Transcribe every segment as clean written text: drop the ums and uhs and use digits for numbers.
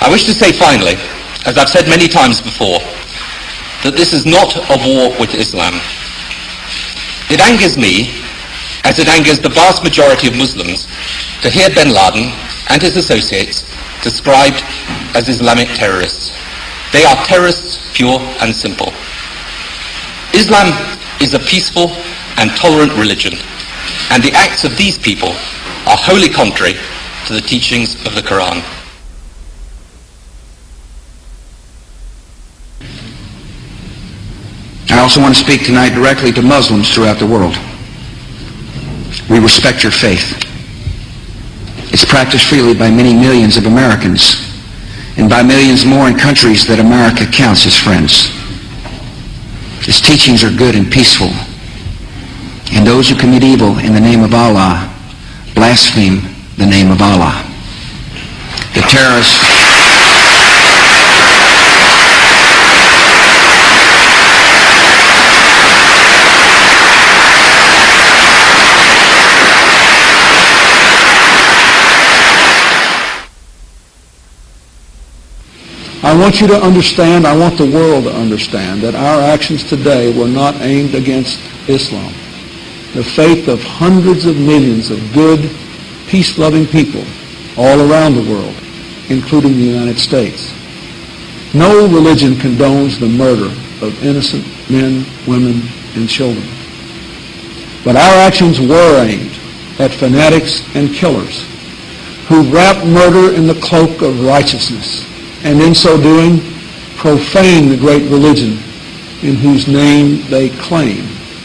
I wish to say finally, as I've said many times before, that this is not a war with Islam. It angers me, as it angers the vast majority of Muslims, to hear bin Laden and his associates described as Islamic terrorists. They are terrorists, pure and simple. Islam is a peaceful and tolerant religion, and the acts of these people are wholly contrary to the teachings of the Quran. I also want to speak tonight directly to Muslims throughout the world. We respect your faith. It's practiced freely by many millions of Americans and by millions more in countries that America counts as friends. Its teachings are good and peaceful, and those who commit evil in the name of Allah blaspheme the name of Allah. The terrorists I want you to understand, I want the world to understand that our actions today were not aimed against Islam. The faith of hundreds of millions of good, peace-loving people all around the world, including the United States. No religion condones the murder of innocent men, women, and children. But our actions were aimed at fanatics and killers who wrap murder in the cloak of righteousness, and in so doing, profane the great religion in whose name they claim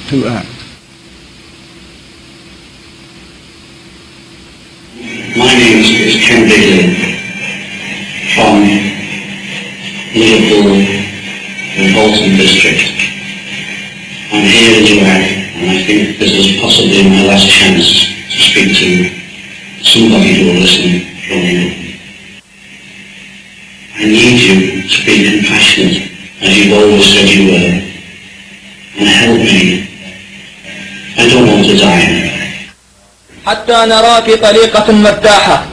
to act. My name is Ken Bigley from Liverpool in Bolton district. I'm here in Iraq, and I think this is possibly my last chance to speak to somebody who will listen from Liverpool. I need you to be compassionate, as you've always said you were, and help me. I don't want to die. حتى نرى في طريقة مرتاحة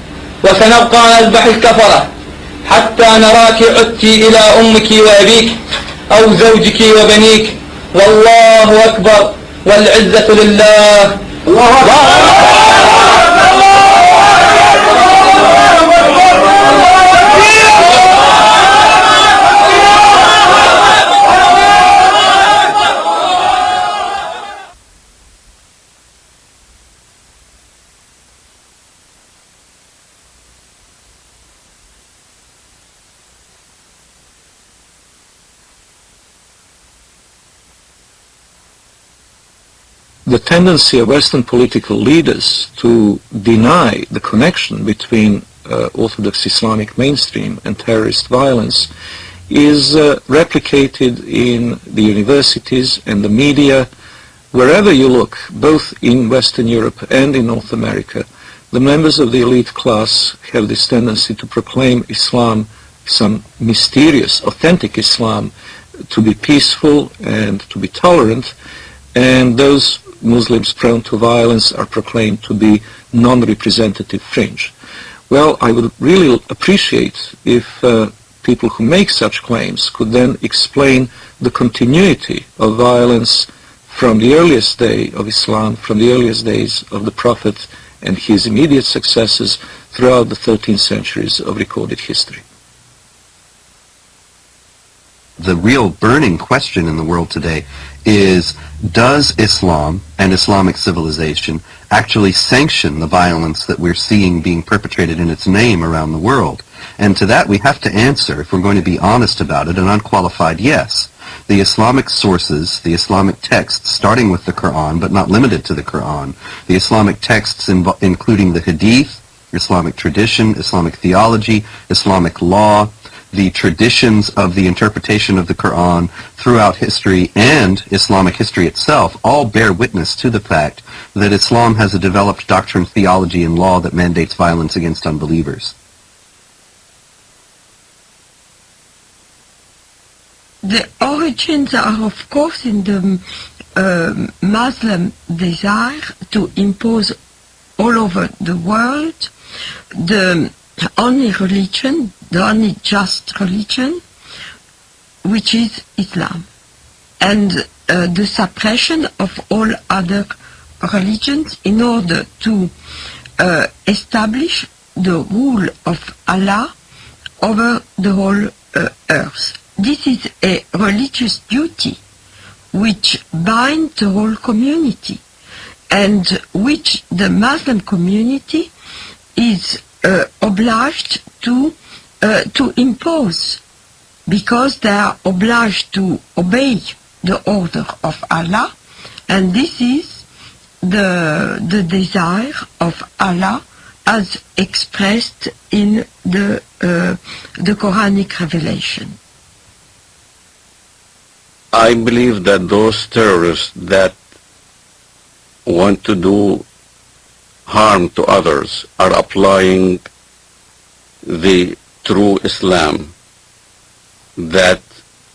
وسنبقى نذبح الكفرة حتى نراك عدت إلى أمك وأبيك أو زوجك وبنيك والله أكبر والعزة لله. الله أكبر. The tendency of Western political leaders to deny the connection between Orthodox Islamic mainstream and terrorist violence is replicated in the universities and the media. Wherever you look, both in Western Europe and in North America, the members of the elite class have this tendency to proclaim Islam, some mysterious, authentic Islam, to be peaceful and to be tolerant, and those Muslims prone to violence are proclaimed to be non-representative fringe. Well, I would really appreciate if people who make such claims could then explain the continuity of violence from the earliest day of Islam, from the earliest days of the Prophet and his immediate successors throughout the 13 centuries of recorded history. The real burning question in the world today is, does Islam and Islamic civilization actually sanction the violence that we're seeing being perpetrated in its name around the world? And to that we have to answer, if we're going to be honest about it, an unqualified yes. The Islamic sources, the Islamic texts, starting with the Quran, but not limited to the Quran, the Islamic texts including the Hadith, Islamic tradition, Islamic theology, Islamic law, the traditions of the interpretation of the Quran throughout history and Islamic history itself all bear witness to the fact that Islam has a developed doctrine, theology, and law that mandates violence against unbelievers. The origins are, of course, in the Muslim desire to impose all over the world the only religion the only just religion, which is Islam, and the suppression of all other religions in order to establish the rule of Allah over the whole earth. This is a religious duty which binds the whole community, and which the Muslim community is obliged to impose, because they are obliged to obey the order of Allah, and this is the desire of Allah as expressed in the Quranic revelation. I believe that those terrorists that want to do harm to others are applying the true Islam that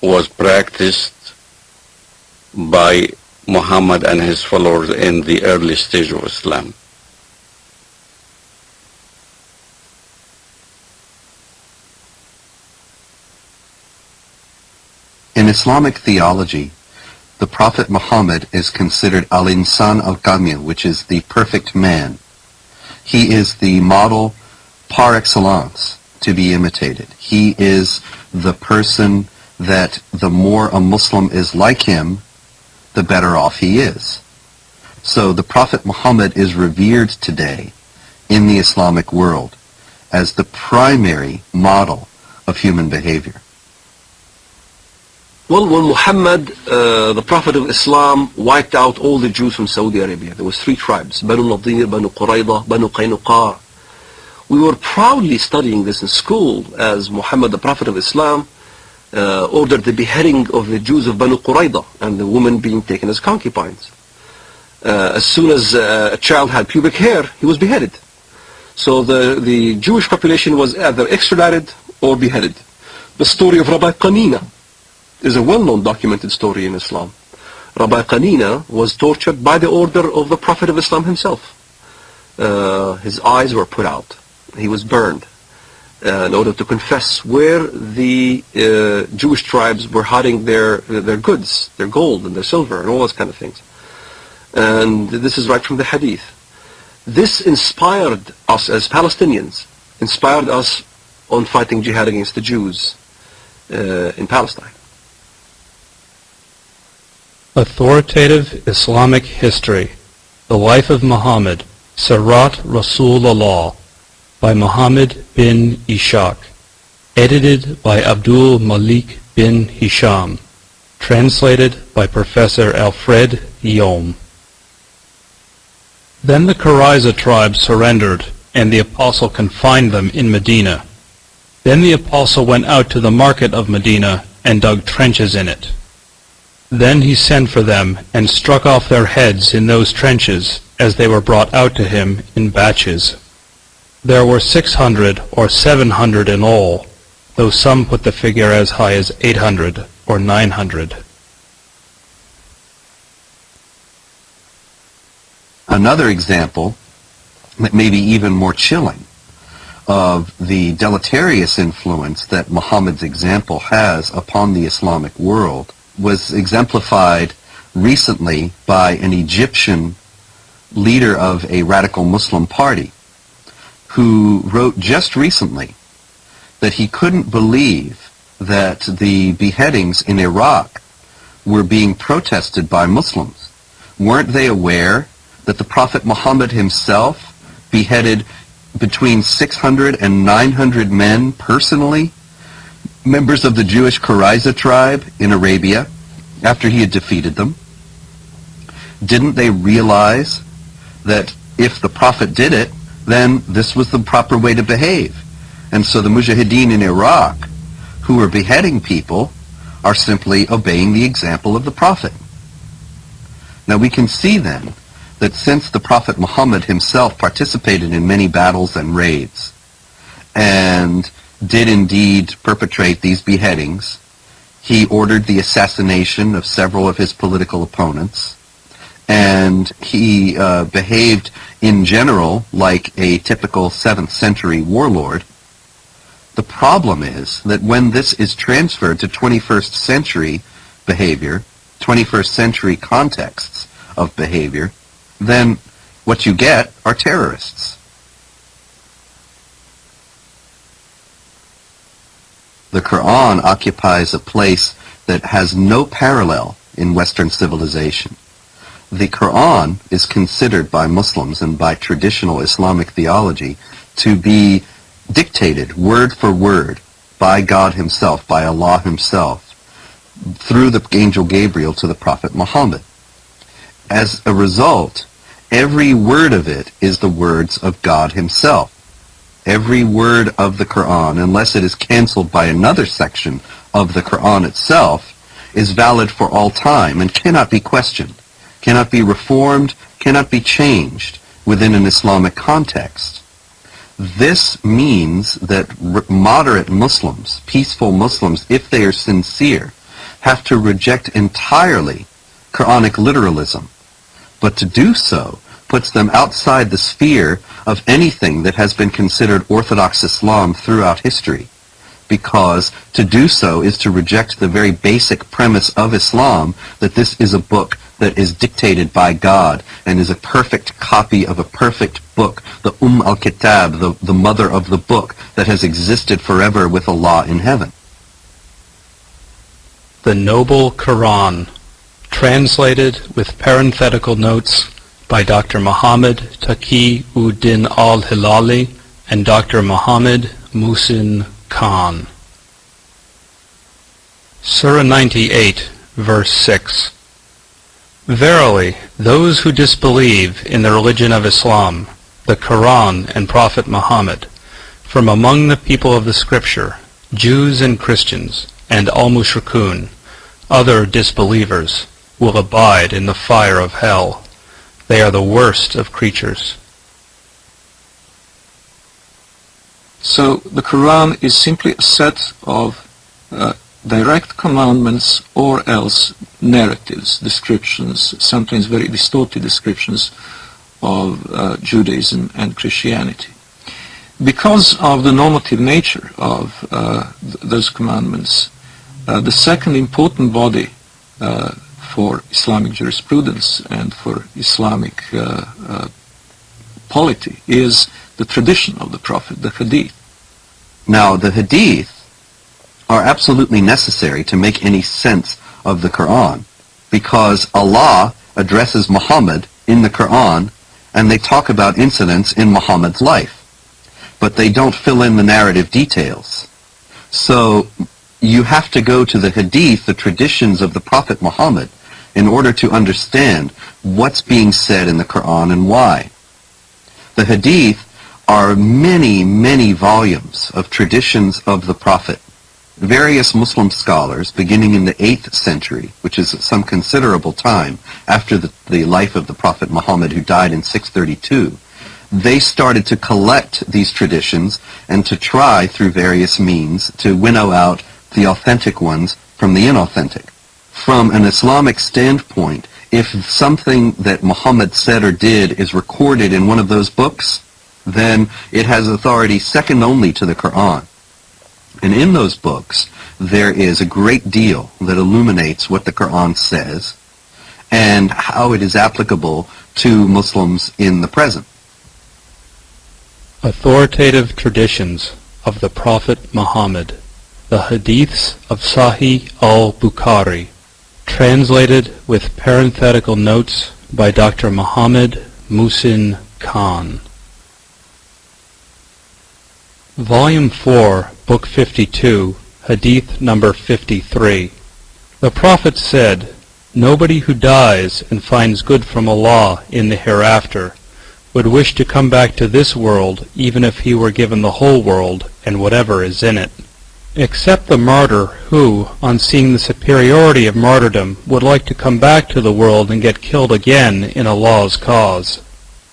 was practiced by Muhammad and his followers in the early stage of Islam. In Islamic theology, the Prophet Muhammad is considered al-insan al-kamil, which is the perfect man. He is the model par excellence to be imitated. He is the person that the more a Muslim is like him, the better off he is. So the Prophet Muhammad is revered today in the Islamic world as the primary model of human behavior. Well, when Muhammad, the Prophet of Islam, wiped out all the Jews from Saudi Arabia, there was 3 tribes, Banu Nadir, Banu Qurayza, Banu Qaynuqa. We were proudly studying this in school as Muhammad, the Prophet of Islam, ordered the beheading of the Jews of Banu Qurayza and the women being taken as concubines. As soon as a child had pubic hair, he was beheaded. So the Jewish population was either extradited or beheaded. The story of Rabbi Qanina is a well-known documented story in Islam. Rabbi Qanina was tortured by the order of the Prophet of Islam himself. His eyes were put out. He was burned in order to confess where the Jewish tribes were hiding their goods, their gold and their silver and all those kind of things. And this is right from the Hadith. This inspired us as Palestinians, inspired us on fighting jihad against the Jews in Palestine. Authoritative Islamic History, The Life of Muhammad, Sirat Rasulullah, by Muhammad bin Ishaq, edited by Abdul Malik bin Hisham, translated by Professor Alfred Yom. Then the Qurayza tribe surrendered, and the apostle confined them in Medina. Then the apostle went out to the market of Medina and dug trenches in it. Then he sent for them and struck off their heads in those trenches as they were brought out to him in batches. There were 600 or 700 in all, though some put the figure as high as 800 or 900. Another example, that may be even more chilling, of the deleterious influence that Muhammad's example has upon the Islamic world was exemplified recently by an Egyptian leader of a radical Muslim party who wrote just recently that he couldn't believe that the beheadings in Iraq were being protested by Muslims. Weren't they aware that the Prophet Muhammad himself beheaded between 600 and 900 men personally, members of the Jewish Qurayza tribe in Arabia, after he had defeated them? Didn't they realize that if the Prophet did it, then this was the proper way to behave? And so the Mujahideen in Iraq, who are beheading people, are simply obeying the example of the Prophet. Now we can see then that since the Prophet Muhammad himself participated in many battles and raids, and did indeed perpetrate these beheadings, he ordered the assassination of several of his political opponents, and he behaved in general like a typical 7th century warlord. The problem is that when this is transferred to 21st century behavior, 21st century contexts of behavior, then what you get are terrorists. The Quran occupies a place that has no parallel in Western civilization. The Quran is considered by Muslims and by traditional Islamic theology to be dictated word for word by God himself, by Allah himself, through the angel Gabriel to the Prophet Muhammad. As a result, every word of it is the words of God himself. Every word of the Quran, unless it is cancelled by another section of the Quran itself, is valid for all time and cannot be questioned, cannot be reformed, cannot be changed within an Islamic context. This means that moderate Muslims, peaceful Muslims, if they are sincere, have to reject entirely Quranic literalism. But to do so puts them outside the sphere of anything that has been considered Orthodox Islam throughout history, because to do so is to reject the very basic premise of Islam, that this is a book that is dictated by God and is a perfect copy of a perfect book, the al-Kitab, the mother of the book that has existed forever with Allah in heaven. The Noble Quran, translated with parenthetical notes by Dr. Muhammad Taqi-ud-Din al-Hilali and Dr. Muhammad Muhsin Khan. Surah 98, verse 6. Verily, those who disbelieve in the religion of Islam, the Quran and Prophet Muhammad, from among the people of the Scripture, Jews and Christians, and al-Mushrikun, other disbelievers, will abide in the fire of hell. They are the worst of creatures. So the Quran is simply a set of direct commandments or else narratives, descriptions, sometimes very distorted descriptions of Judaism and Christianity. Because of the normative nature of those commandments, the second important body for Islamic jurisprudence and for Islamic polity is the tradition of the Prophet, the Hadith. Now, the Hadith are absolutely necessary to make any sense of the Quran, because Allah addresses Muhammad in the Quran and they talk about incidents in Muhammad's life, but they don't fill in the narrative details. So you have to go to the Hadith, the traditions of the Prophet Muhammad, in order to understand what's being said in the Quran and why. The Hadith are many, many volumes of traditions of the Prophet. Various Muslim scholars, beginning in the 8th century, which is some considerable time after the life of the Prophet Muhammad, who died in 632, they started to collect these traditions and to try, through various means, to winnow out the authentic ones from the inauthentic. From an Islamic standpoint, if something that Muhammad said or did is recorded in one of those books, then it has authority second only to the Quran. And in those books, there is a great deal that illuminates what the Quran says and how it is applicable to Muslims in the present. Authoritative traditions of the Prophet Muhammad, the Hadiths of Sahih al-Bukhari, translated with parenthetical notes by Dr. Muhammad Muhsin Khan. Volume 4, Book 52, Hadith number 53. The Prophet said, "Nobody who dies and finds good from Allah in the hereafter would wish to come back to this world even if he were given the whole world and whatever is in it, except the martyr who, on seeing the superiority of martyrdom, would like to come back to the world and get killed again in Allah's cause."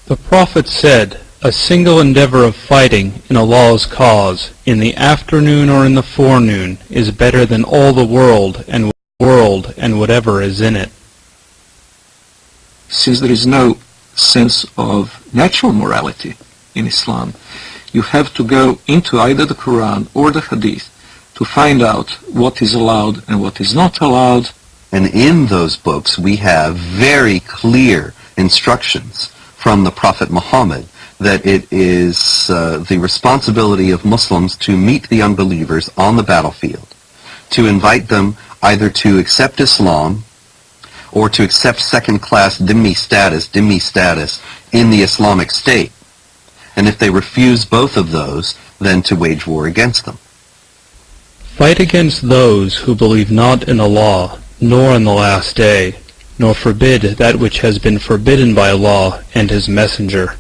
The Prophet said, "A single endeavor of fighting in Allah's cause in the afternoon or in the forenoon is better than all the world and whatever is in it." Since there is no sense of natural morality in Islam, You have to go into either the Quran or the Hadith to find out what is allowed and what is not allowed. And in those books we have very clear instructions from the Prophet Muhammad that it is the responsibility of Muslims to meet the unbelievers on the battlefield, to invite them either to accept Islam or to accept second-class dhimmi status in the Islamic State. And if they refuse both of those, then to wage war against them. Fight against those who believe not in Allah, nor in the last day, nor forbid that which has been forbidden by Allah and His Messenger.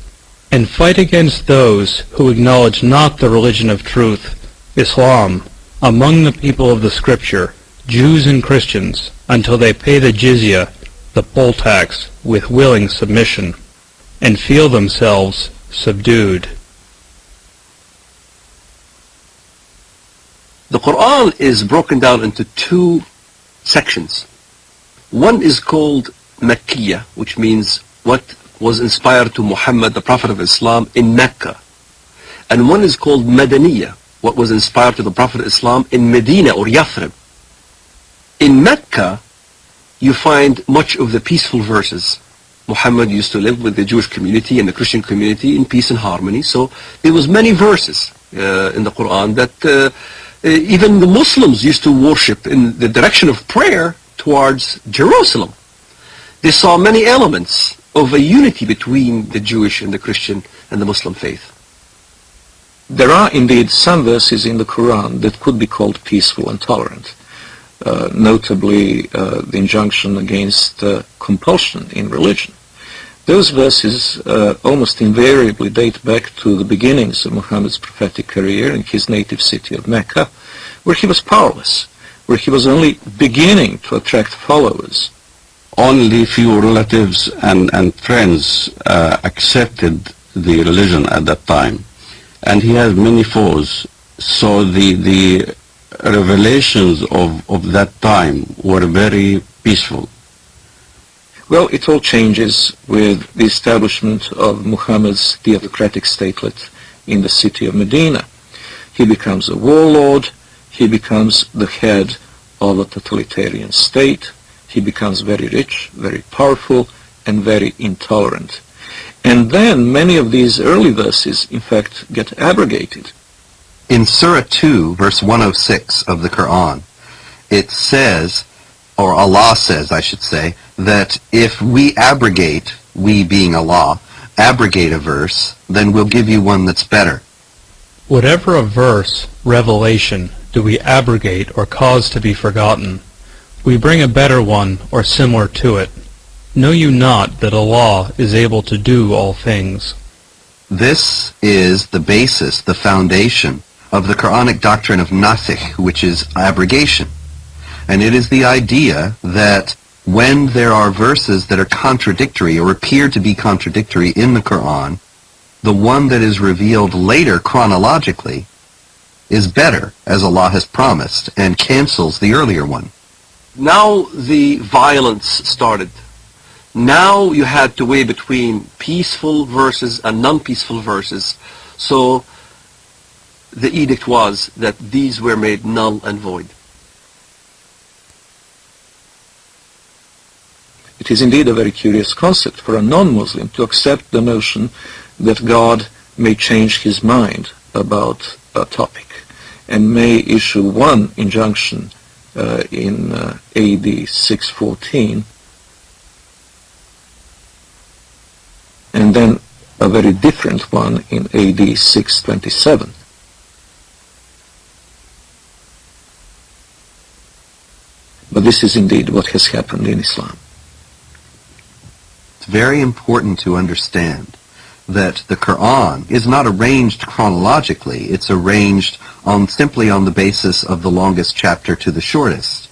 And fight against those who acknowledge not the religion of truth, Islam, among the people of the Scripture, Jews and Christians, until they pay the jizya, the poll tax, with willing submission, and feel themselves subdued. The Quran is broken down into two sections. One is called Makkiyah, which means what was inspired to Muhammad, the Prophet of Islam, in Mecca. And one is called Madaniyah, what was inspired to the Prophet of Islam in Medina or Yathrib. In Mecca, you find much of the peaceful verses. Muhammad used to live with the Jewish community and the Christian community in peace and harmony. So there was many verses in the Quran that even the Muslims used to worship in the direction of prayer towards Jerusalem. They saw many elements of a unity between the Jewish and the Christian and the Muslim faith. There are indeed some verses in the Quran that could be called peaceful and tolerant. Notably the injunction against compulsion in religion. Those verses almost invariably date back to the beginnings of Muhammad's prophetic career in his native city of Mecca, where he was powerless, where he was only beginning to attract followers. Only few relatives and friends accepted the religion at that time, and he had many foes. So the revelations of that time were very peaceful. Well, it all changes with the establishment of Muhammad's theocratic statelet in the city of Medina. He becomes a warlord, he becomes the head of a totalitarian state, he becomes very rich, very powerful, and very intolerant. And then many of these early verses, in fact, get abrogated. In Surah 2, verse 106 of the Quran, it says, or Allah says, I should say, that if we abrogate, we being Allah, abrogate a verse, then we'll give you one that's better. Whatever a verse, revelation, do we abrogate or cause to be forgotten, we bring a better one or similar to it. Know you not that Allah is able to do all things? This is the basis, the foundation of the Quranic doctrine of nasikh, which is abrogation. And it is the idea that when there are verses that are contradictory or appear to be contradictory in the Quran, the one that is revealed later chronologically is better, as Allah has promised, and cancels the earlier one. Now the violence started. Now you had to weigh between peaceful verses and non-peaceful verses. So the edict was that these were made null and void. It is indeed a very curious concept for a non-Muslim to accept the notion that God may change his mind about a topic and may issue one injunction in AD 614 and then a very different one in AD 627. But this is indeed what has happened in Islam. It's very important to understand that the Quran is not arranged chronologically. It's arranged simply on the basis of the longest chapter to the shortest.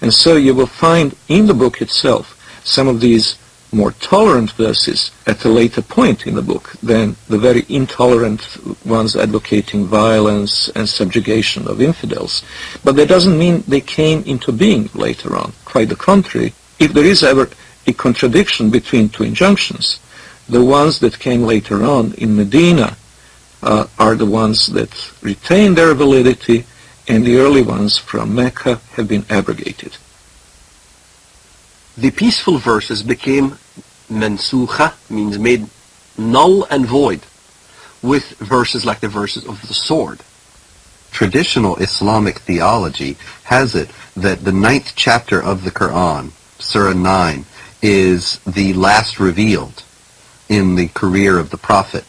And so you will find in the book itself some of these more tolerant verses at a later point in the book than the very intolerant ones advocating violence and subjugation of infidels. But that doesn't mean they came into being later on. Quite the contrary. If there is ever a contradiction between two injunctions, the ones that came later on in Medina are the ones that retain their validity, and the early ones from Mecca have been abrogated. The peaceful verses became mansukha, means made null and void, with verses like the verses of the sword. Traditional Islamic theology has it that the 9th chapter of the Quran, Surah 9, is the last revealed in the career of the Prophet.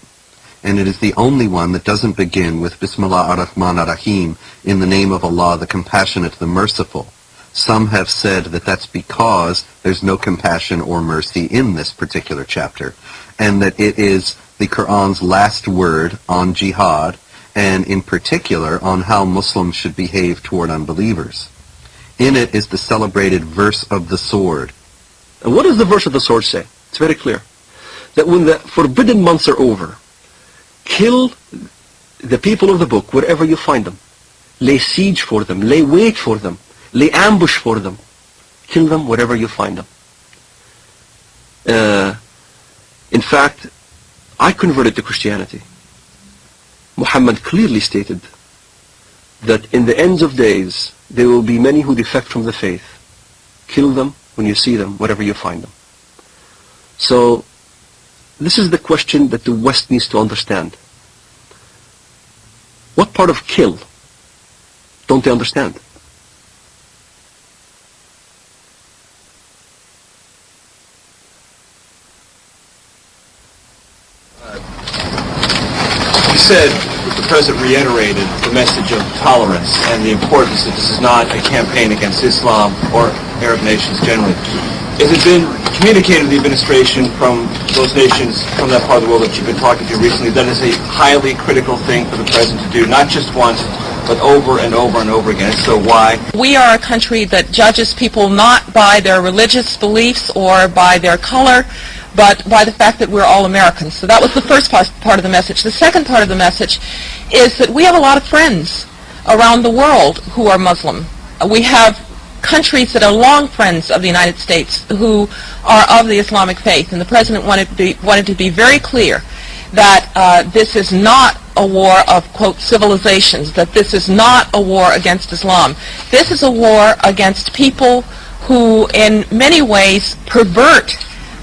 And it is the only one that doesn't begin with Bismillah ar-Rahman ar-Rahim, in the name of Allah, the Compassionate, the Merciful. Some have said that that's because there's no compassion or mercy in this particular chapter, and that it is the Quran's last word on jihad, and in particular on how Muslims should behave toward unbelievers. In it is the celebrated verse of the sword. And what does the verse of the sword say? It's very clear. That when the forbidden months are over, kill the people of the book wherever you find them. Lay siege for them. Lay wait for them. Lay ambush for them. Kill them wherever you find them. In fact, I converted to Christianity. Muhammad clearly stated that in the ends of days there will be many who defect from the faith. Kill them when you see them, wherever you find them. So this is the question that the West needs to understand. What part of kill don't they understand? You said the President reiterated the message of tolerance and the importance that this is not a campaign against Islam or Arab nations generally. Has it been communicated to the administration from those nations, from that part of the world that you've been talking to recently, that is a highly critical thing for the President to do, not just once, but over and over and over again? So why? We are a country that judges people not by their religious beliefs or by their color, but by the fact that we're all Americans. So that was the first part of the message. The second part of the message is that we have a lot of friends around the world who are Muslim. We have countries that are long friends of the United States who are of the Islamic faith, and the President wanted to be very clear that this is not a war of, quote, civilizations, that this is not a war against Islam. This is a war against people who in many ways pervert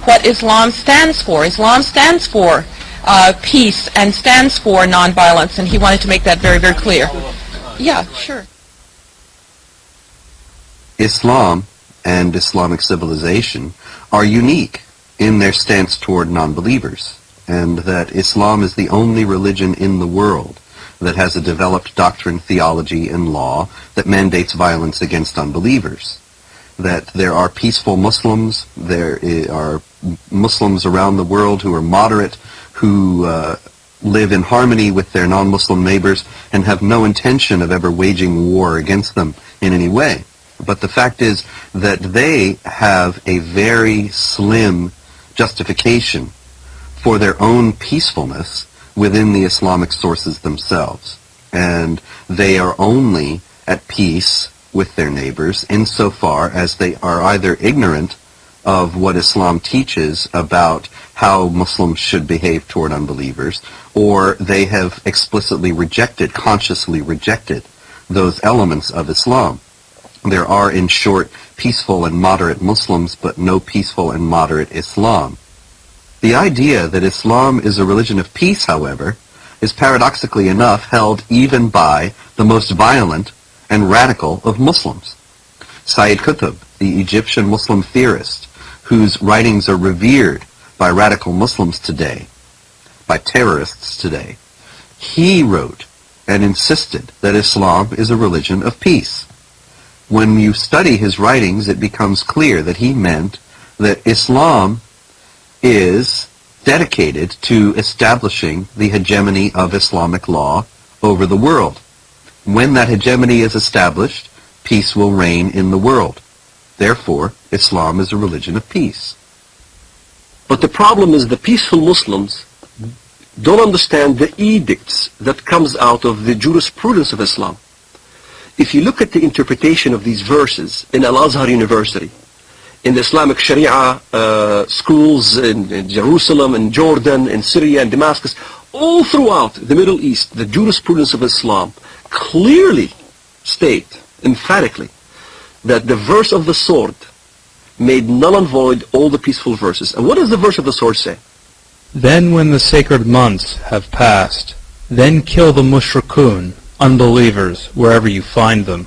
what Islam stands for. Islam stands for peace and stands for nonviolence, and he wanted to make that very, very clear. Yeah, sure. Islam and Islamic civilization are unique in their stance toward non-believers, and that Islam is the only religion in the world that has a developed doctrine, theology, and law that mandates violence against unbelievers. That there are peaceful Muslims, there are Muslims around the world who are moderate, who live in harmony with their non-Muslim neighbors and have no intention of ever waging war against them in any way. But the fact is that they have a very slim justification for their own peacefulness within the Islamic sources themselves. And they are only at peace with their neighbors insofar as they are either ignorant of what Islam teaches about how Muslims should behave toward unbelievers, or they have explicitly rejected, consciously rejected, those elements of Islam. There are, in short, peaceful and moderate Muslims, but no peaceful and moderate Islam. The idea that Islam is a religion of peace, however, is paradoxically enough held even by the most violent and radical of Muslims. Sayyid Qutb, the Egyptian Muslim theorist, whose writings are revered by radical Muslims today, by terrorists today, he wrote and insisted that Islam is a religion of peace. When you study his writings, it becomes clear that he meant that Islam is dedicated to establishing the hegemony of Islamic law over the world. When that hegemony is established, peace will reign in the world. Therefore, Islam is a religion of peace. But the problem is the peaceful Muslims don't understand the edicts that comes out of the jurisprudence of Islam. If you look at the interpretation of these verses in Al-Azhar University, in the Islamic Sharia schools in Jerusalem, in Jordan, in Syria, and Damascus, all throughout the Middle East, the jurisprudence of Islam clearly state, emphatically, that the verse of the sword made null and void all the peaceful verses. And what does the verse of the sword say? Then when the sacred months have passed, then kill the mushrikun, unbelievers, wherever you find them,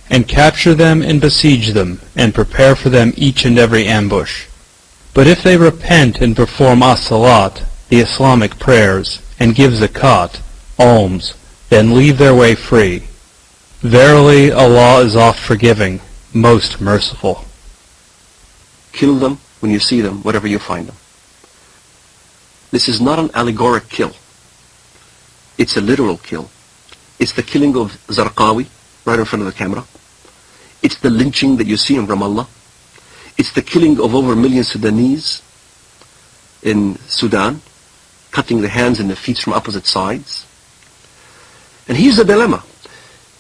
and capture them and besiege them, and prepare for them each and every ambush. But if they repent and perform as-salat, the Islamic prayers, and give zakat, alms, then leave their way free. Verily, Allah is oft forgiving, most merciful. Kill them when you see them, wherever you find them. This is not an allegoric kill. It's a literal kill. It's the killing of Zarqawi, right in front of the camera. It's the lynching that you see in Ramallah. It's the killing of over 1 million Sudanese in Sudan, cutting the hands and the feet from opposite sides. And here's the dilemma.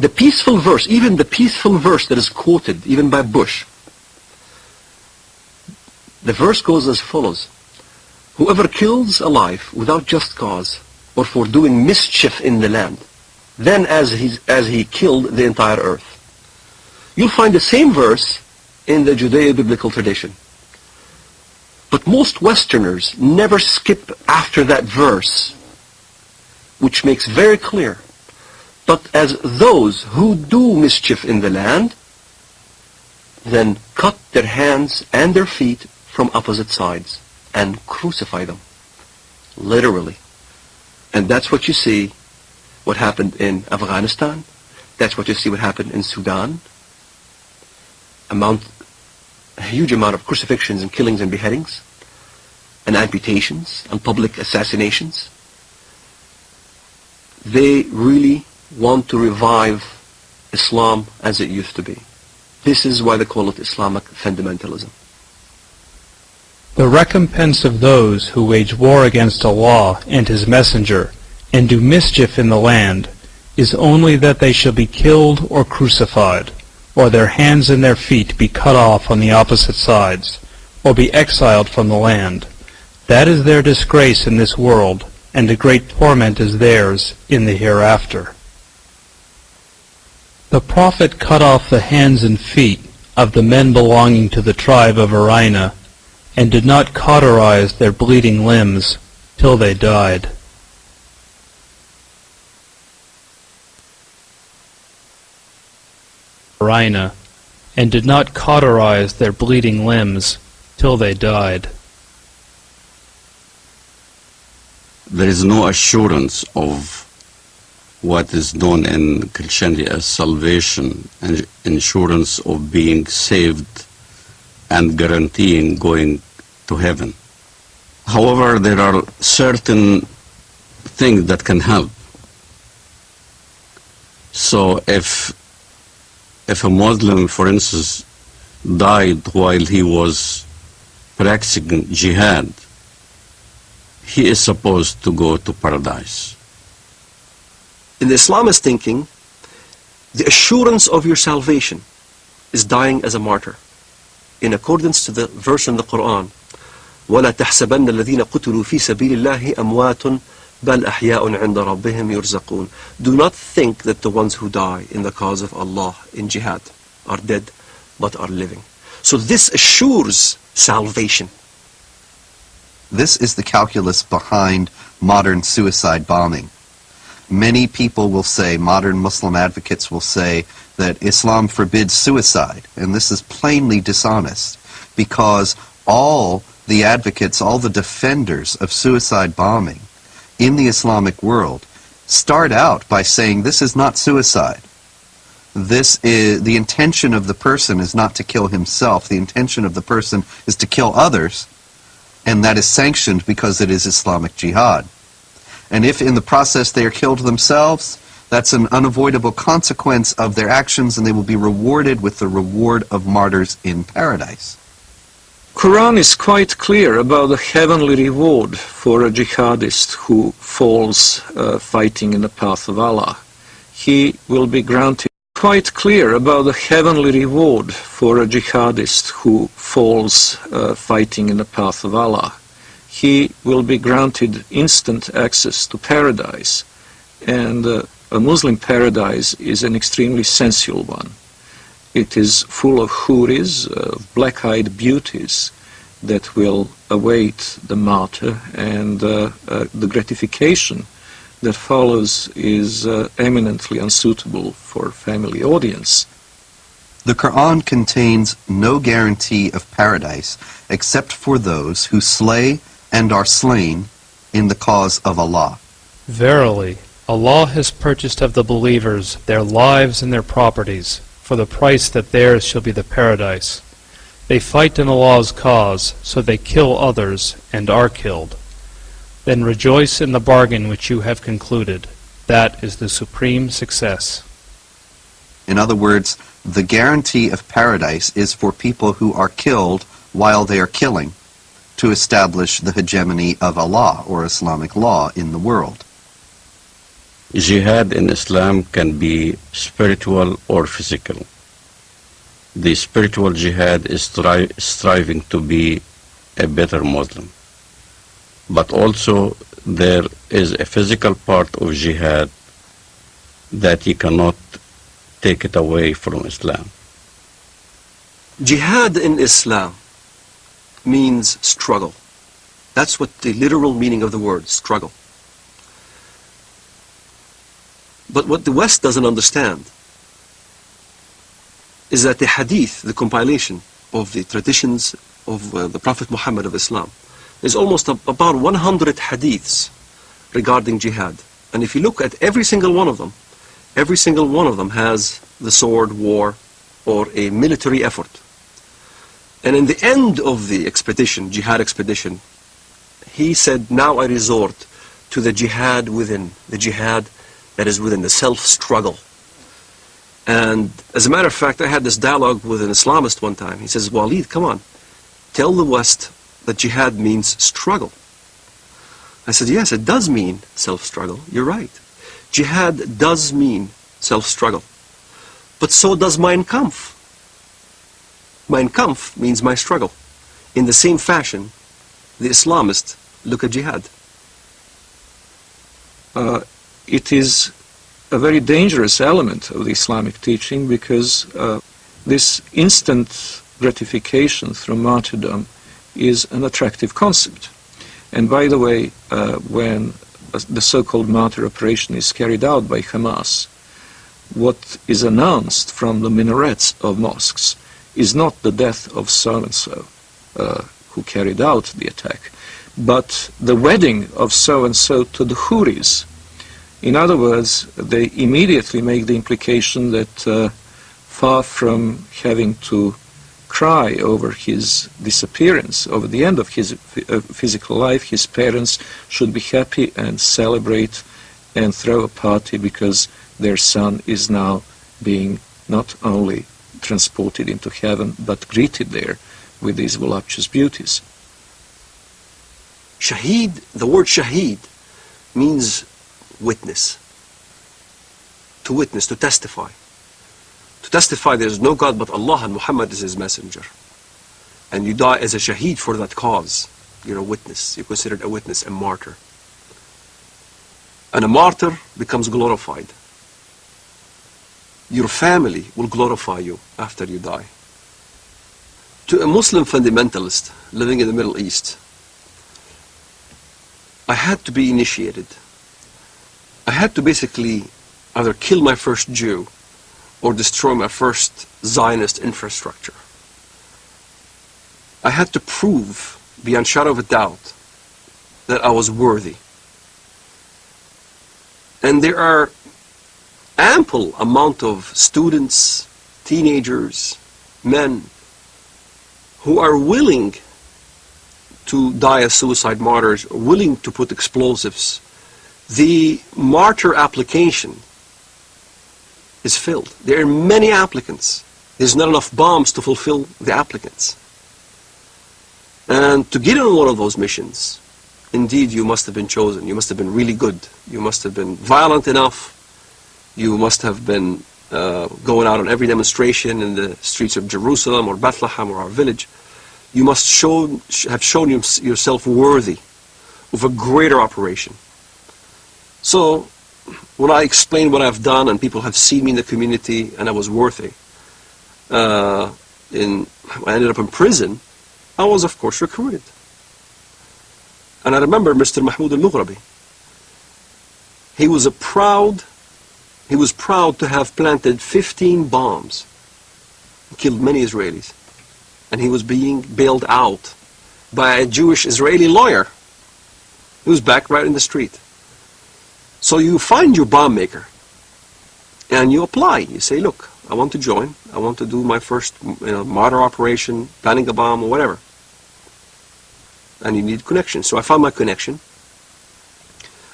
The peaceful verse, even the peaceful verse that is quoted, even by Bush, the verse goes as follows. Whoever kills a life without just cause, or for doing mischief in the land, then as he killed the entire earth. You'll find the same verse in the Judeo-biblical tradition. But most Westerners never skip after that verse, which makes very clear, but as those who do mischief in the land, then cut their hands and their feet from opposite sides and crucify them, literally. And that's what you see, what happened in Afghanistan. That's what you see what happened in Sudan. A huge amount of crucifixions and killings and beheadings and amputations and public assassinations. They really want to revive Islam as it used to be. This is why they call it Islamic fundamentalism. The recompense of those who wage war against Allah and His Messenger and do mischief in the land is only that they shall be killed or crucified, or their hands and their feet be cut off on the opposite sides, or be exiled from the land. That is their disgrace in this world, and a great torment is theirs in the hereafter. The Prophet cut off the hands and feet of the men belonging to the tribe of Arina, and did not cauterize their bleeding limbs till they died. Arina, and did not cauterize their bleeding limbs till they died. There is no assurance of what is known in Christianity as salvation and assurance of being saved and guaranteeing going to heaven. However, there are certain things that can help. So if a Muslim, for instance, died while he was practicing jihad, he is supposed to go to paradise. In the Islamist thinking, the assurance of your salvation is dying as a martyr, in accordance to the verse in the Quran, وَلَا تَحْسَبَنَّ الَّذِينَ قُتِلُوا فِي سَبِيلِ اللَّهِ أَمْوَاتٌ بَلْ أَحْيَاءٌ عِنْدَ رَبِّهِمْ يُرْزَقُونَ. Do not think that the ones who die in the cause of Allah in jihad are dead, but are living. So this assures salvation. This is the calculus behind modern suicide bombing. Many people will say, modern Muslim advocates will say, that Islam forbids suicide, and this is plainly dishonest, because all the advocates, all the defenders of suicide bombing in the Islamic world start out by saying this is not suicide. This is, the intention of the person is not to kill himself, the intention of the person is to kill others, and that is sanctioned because it is Islamic jihad. And if in the process they are killed themselves, that's an unavoidable consequence of their actions, and they will be rewarded with the reward of martyrs in paradise. Quran is quite clear about the heavenly reward for a jihadist who falls fighting in the path of Allah. He will be granted. Quite clear about the heavenly reward for a jihadist who falls fighting in the path of Allah. he will be granted instant access to paradise. And a Muslim paradise is an extremely sensual one. It is full of houris, black-eyed beauties that will await the martyr, and the gratification that follows is eminently unsuitable for family audience. The Quran contains no guarantee of paradise except for those who slay and are slain in the cause of Allah. Verily, Allah has purchased of the believers their lives and their properties, for the price that theirs shall be the paradise. They fight in Allah's cause, so they kill others and are killed. Then rejoice in the bargain which you have concluded. That is the supreme success. In other words, the guarantee of paradise is for people who are killed while they are killing, to establish the hegemony of Allah, or Islamic law, in the world. Jihad in Islam can be spiritual or physical. The spiritual jihad is striving to be a better Muslim. But also there is a physical part of jihad that you cannot take it away from Islam. Jihad in Islam means struggle. That's what the literal meaning of the word, struggle. But what the West doesn't understand is that the Hadith, the compilation of the traditions of the Prophet Muhammad of Islam, is almost about 100 hadiths regarding jihad. And if you look at every single one of them has the sword, war, or a military effort. And in the end of the expedition, jihad expedition, he said, now I resort to the jihad within, the jihad that is within, the self-struggle. And as a matter of fact, I had this dialogue with an Islamist one time. He says, Walid, come on, tell the West that jihad means struggle. I said, yes, it does mean self-struggle. You're right. Jihad does mean self-struggle. But so does Mein Kampf. Mein Kampf means my struggle. In the same fashion, the Islamists look at jihad. It is a very dangerous element of the Islamic teaching, because this instant gratification through martyrdom is an attractive concept. And by the way, when the so-called martyr operation is carried out by Hamas, what is announced from the minarets of mosques is not the death of so-and-so who carried out the attack, but the wedding of so-and-so to the houris. In other words, they immediately make the implication that far from having to cry over his disappearance, over the end of his physical life, his parents should be happy and celebrate and throw a party because their son is now being not only transported into heaven, but greeted there with these voluptuous beauties. Shaheed, the word shaheed, means witness. To witness, to testify. To testify there is no God but Allah and Muhammad is His messenger. And you die as a shaheed for that cause. You're a witness. You're considered a witness, a martyr. And a martyr becomes glorified. Your family will glorify you after you die. To a Muslim fundamentalist living in the Middle East, I had to be initiated. I had to basically either kill my first Jew or destroy my first Zionist infrastructure. I had to prove, beyond shadow of a doubt, that I was worthy. And there are ample amount of students, teenagers, men who are willing to die as suicide martyrs, willing to put explosives. The martyr application is filled. There are many applicants. There's not enough bombs to fulfill the applicants. And to get on one of those missions, indeed you must have been chosen. You must have been really good. You must have been violent enough. You must have been going out on every demonstration in the streets of Jerusalem or Bethlehem or our village You must have shown yourself worthy of a greater operation. So, when I explain what I've done and people have seen me in the community and I was worthy, I ended up in prison, I was of course recruited. And I remember Mr. Mahmoud al-Mughrabi. He was proud to have planted 15 bombs, killed many Israelis. And he was being bailed out by a Jewish Israeli lawyer. He was back right in the street. So you find your bomb maker and you apply. You say, look, I want to join. I want to do my first martyr operation, planning a bomb or whatever. And you need connection. So I found my connection.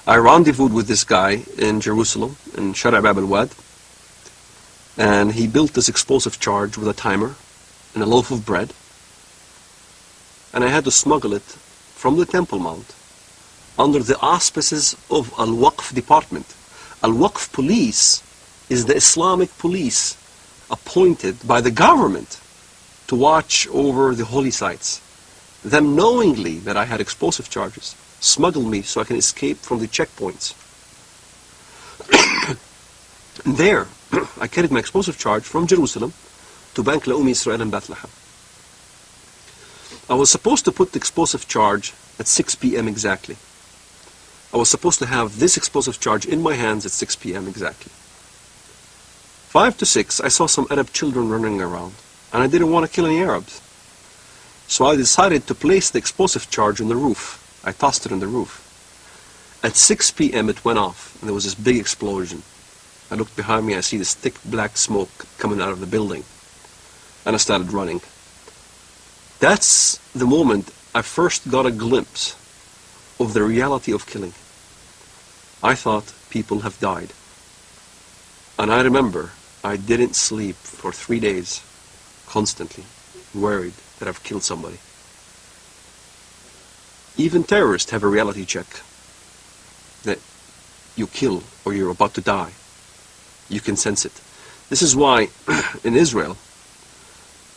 I rendezvoused with this guy in Jerusalem, in Shara' Bab al-Wad. And he built this explosive charge with a timer and a loaf of bread. And I had to smuggle it from the Temple Mount under the auspices of Al-Waqf department. Al-Waqf police is the Islamic police appointed by the government to watch over the holy sites. Them knowingly that I had explosive charges smuggled me so I can escape from the checkpoints. And there, I carried my explosive charge from Jerusalem to Bank Laumi Israel in Bethlehem. I was supposed to put the explosive charge at 6 p.m. exactly. I was supposed to have this explosive charge in my hands at 6 p.m. exactly. 5 to 6, I saw some Arab children running around, and I didn't want to kill any Arabs. So I decided to place the explosive charge on the roof. I tossed it on the roof. At 6 p.m. it went off, and there was this big explosion. I looked behind me, I see this thick black smoke coming out of the building, and I started running. That's the moment I first got a glimpse of the reality of killing. I thought people have died. And I remember I didn't sleep for 3 days, constantly worried that I've killed somebody. Even terrorists have a reality check that you kill or you're about to die. You can sense it. This is why in Israel,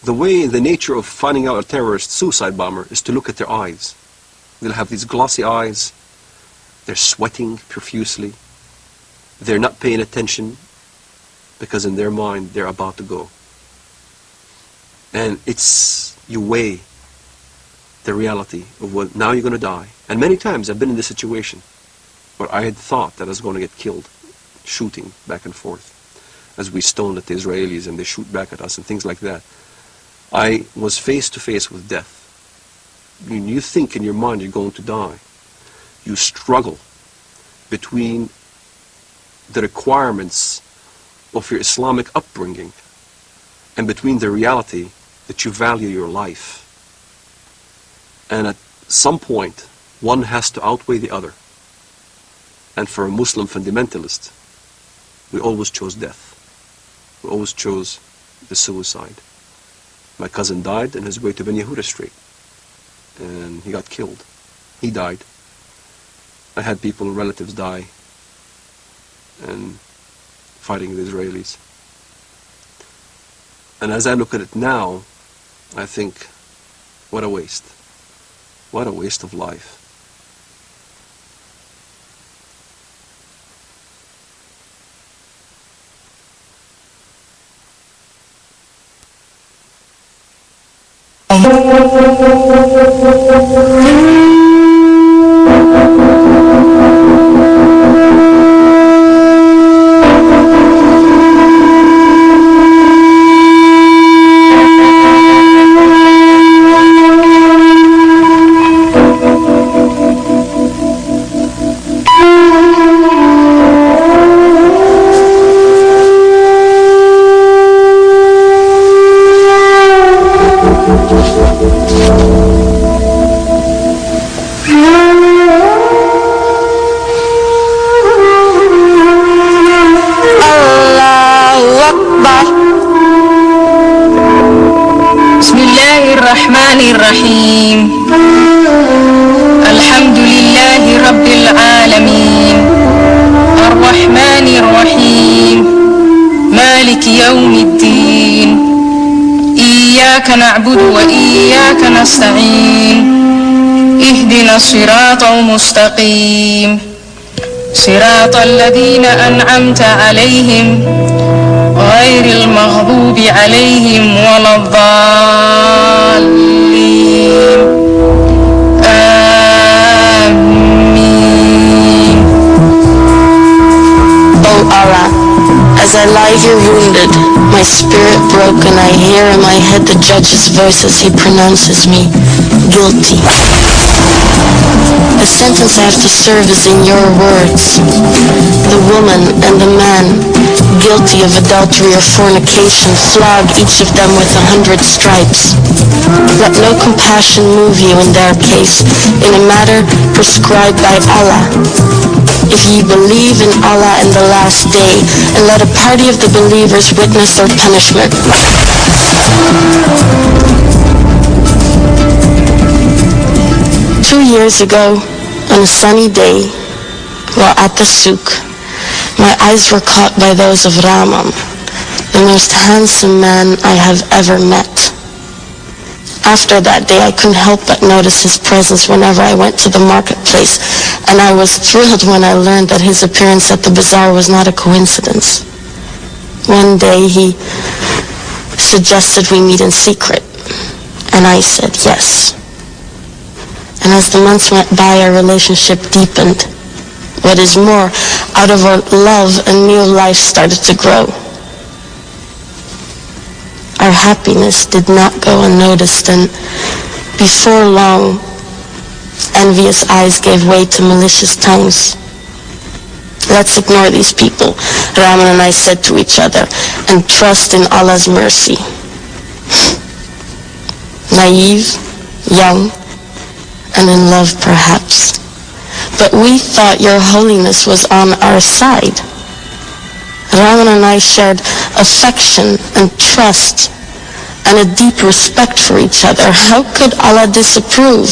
the nature of finding out a terrorist suicide bomber is to look at their eyes. They'll have these glossy eyes. They're sweating profusely. They're not paying attention because in their mind they're about to go. And you weigh the reality of what, now you're going to die. And many times I've been in this situation where I had thought that I was going to get killed, shooting back and forth as we stoned at the Israelis and they shoot back at us and things like that. I was face to face with death. When you think in your mind you're going to die, you struggle between the requirements of your Islamic upbringing and between the reality that you value your life. And at some point, one has to outweigh the other. And for a Muslim fundamentalist, we always chose death. We always chose the suicide. My cousin died on his way to Ben Yehuda Street. And he got killed. He died. I had relatives die and fighting the Israelis. And as I look at it now, I think, what a waste. What a waste of life. الرحيم الحمد لله رب العالمين الرحمن الرحيم مالك يوم الدين إياك إياك نعبد وإياك نستعين اهدنا الصراط المستقيم صراط الذين أنعمت عليهم غير المغضوب عليهم ولا الضالين آمين. O Allah, as I lie here wounded, my spirit broken, I hear in my head the judge's voice as he pronounces me guilty. The sentence I have to serve is in your words. The woman and the man guilty of adultery or fornication, flog each of them with 100 stripes. Let no compassion move you in their case, in a matter prescribed by Allah. If ye believe in Allah and the last day, and let a party of the believers witness their punishment. 2 years ago, on a sunny day, while at the souk, my eyes were caught by those of Ramam, the most handsome man I have ever met. After that day, I couldn't help but notice his presence whenever I went to the marketplace, and I was thrilled when I learned that his appearance at the bazaar was not a coincidence. One day, he suggested we meet in secret, and I said yes. And as the months went by, our relationship deepened. What is more, out of our love, a new life started to grow. Our happiness did not go unnoticed, and before long, envious eyes gave way to malicious tongues. Let's ignore these people, Rahman and I said to each other, and trust in Allah's mercy. Naive, young, and in love perhaps. But we thought your holiness was on our side. Rahman and I shared affection and trust and a deep respect for each other. How could Allah disapprove?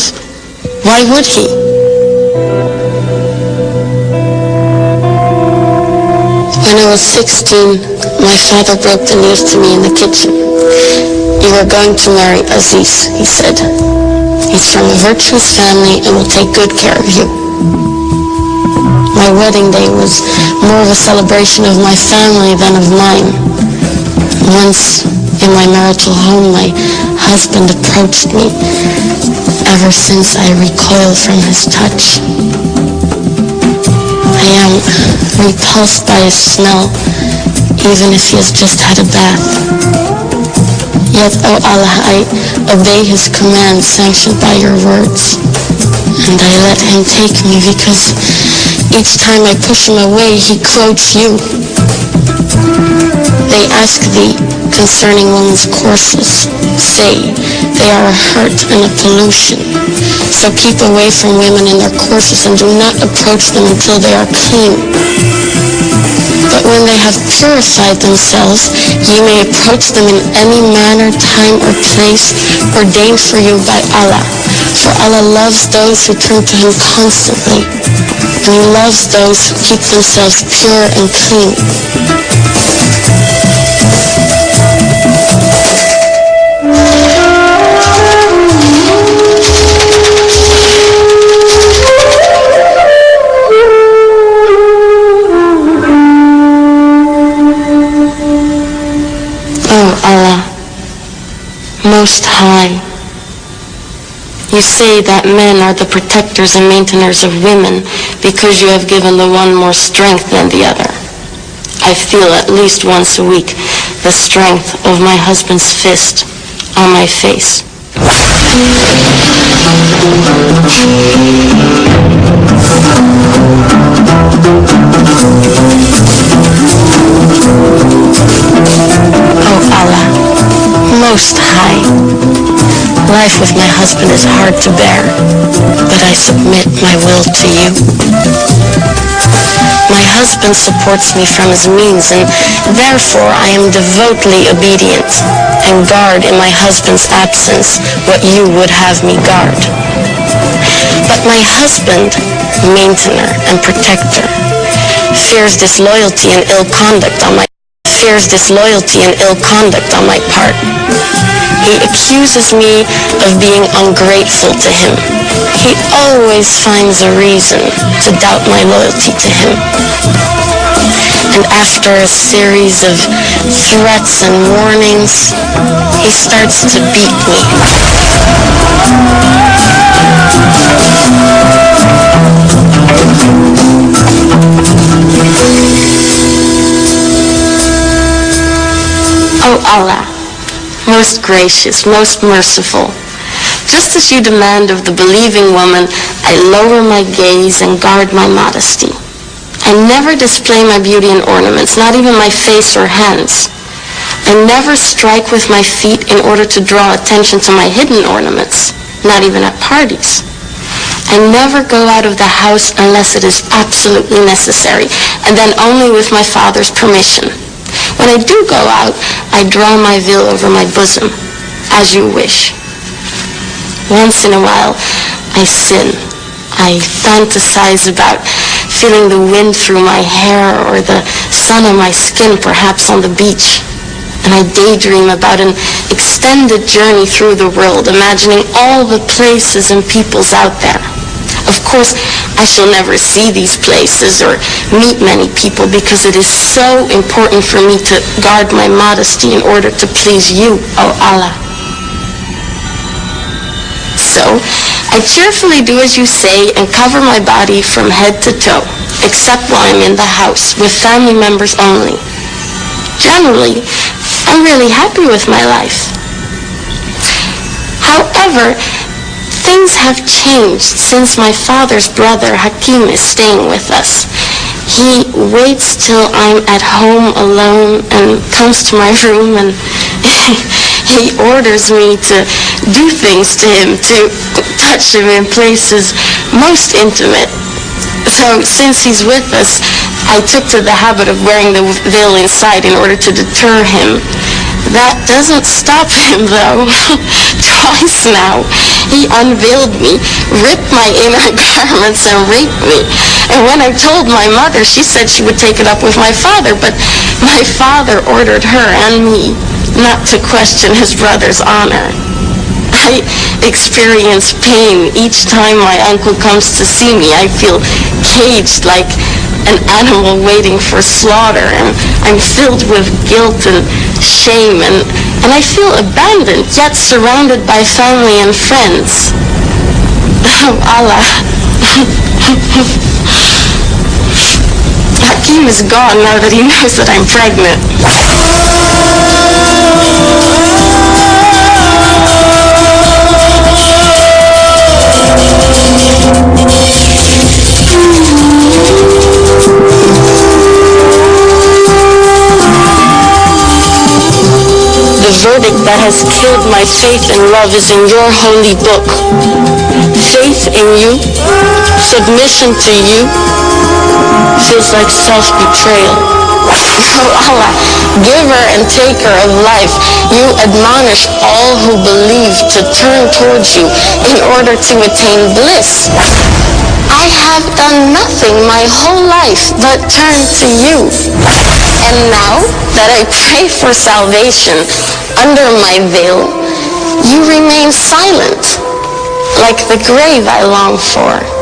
Why would he? When I was 16, my father broke the news to me in the kitchen. You are going to marry Aziz, he said. He's from a virtuous family and will take good care of you. My wedding day was more of a celebration of my family than of mine. Once in my marital home, my husband approached me. Ever since I recoil from his touch. I am repulsed by his smell, even if he has just had a bath. Yet, O Allah, I obey his command sanctioned by your words. And I let him take me because each time I push him away, he quotes you. They ask thee concerning women's courses. Say, they are a hurt and a pollution. So keep away from women in their courses and do not approach them until they are clean. But when they have purified themselves, ye may approach them in any manner, time, or place ordained for you by Allah. For Allah loves those who turn to Him constantly, and He loves those who keep themselves pure and clean. Allah, Most High, you say that men are the protectors and maintainers of women because you have given the one more strength than the other. I feel at least once a week the strength of my husband's fist on my face. Oh Allah, Most High, life with my husband is hard to bear, but I submit my will to you. My husband supports me from his means, and therefore I am devotedly obedient and guard in my husband's absence what you would have me guard. But my husband, maintainer and protector, fears disloyalty and ill conduct on my part. He accuses me of being ungrateful to him. He always finds a reason to doubt my loyalty to him. And after a series of threats and warnings, he starts to beat me. O Allah, most gracious, most merciful, just as you demand of the believing woman, I lower my gaze and guard my modesty. I never display my beauty and ornaments, not even my face or hands. I never strike with my feet in order to draw attention to my hidden ornaments, not even at parties. I never go out of the house unless it is absolutely necessary, and then only with my father's permission. When I do go out, I draw my veil over my bosom, as you wish. Once in a while, I sin. I fantasize about feeling the wind through my hair or the sun on my skin, perhaps on the beach. And I daydream about an extended journey through the world, imagining all the places and peoples out there. Of course, I shall never see these places or meet many people because it is so important for me to guard my modesty in order to please you, O Allah. So, I cheerfully do as you say and cover my body from head to toe, except while I'm in the house, with family members only. Generally, I'm really happy with my life. However, things have changed since my father's brother Hakim is staying with us. He waits till I'm at home alone and comes to my room and he orders me to do things to him, to touch him in places most intimate. So since he's with us, I took to the habit of wearing the veil inside in order to deter him. That doesn't stop him though. Twice now, he unveiled me, ripped my inner garments and raped me. And when I told my mother, she said she would take it up with my father, but my father ordered her and me not to question his brother's honor. I experience pain each time my uncle comes to see me. I feel caged like an animal waiting for slaughter, and I'm filled with guilt and shame, and I feel abandoned, yet surrounded by family and friends. Oh, Allah. Hakim is gone now that he knows that I'm pregnant. The verdict that has killed my faith and love is in your holy book. Faith in you, submission to you, feels like self-betrayal. Oh Allah, giver and taker of life, you admonish all who believe to turn towards you in order to attain bliss. I have done nothing my whole life but turn to you. And now that I pray for salvation under my veil, you remain silent, like the grave I long for.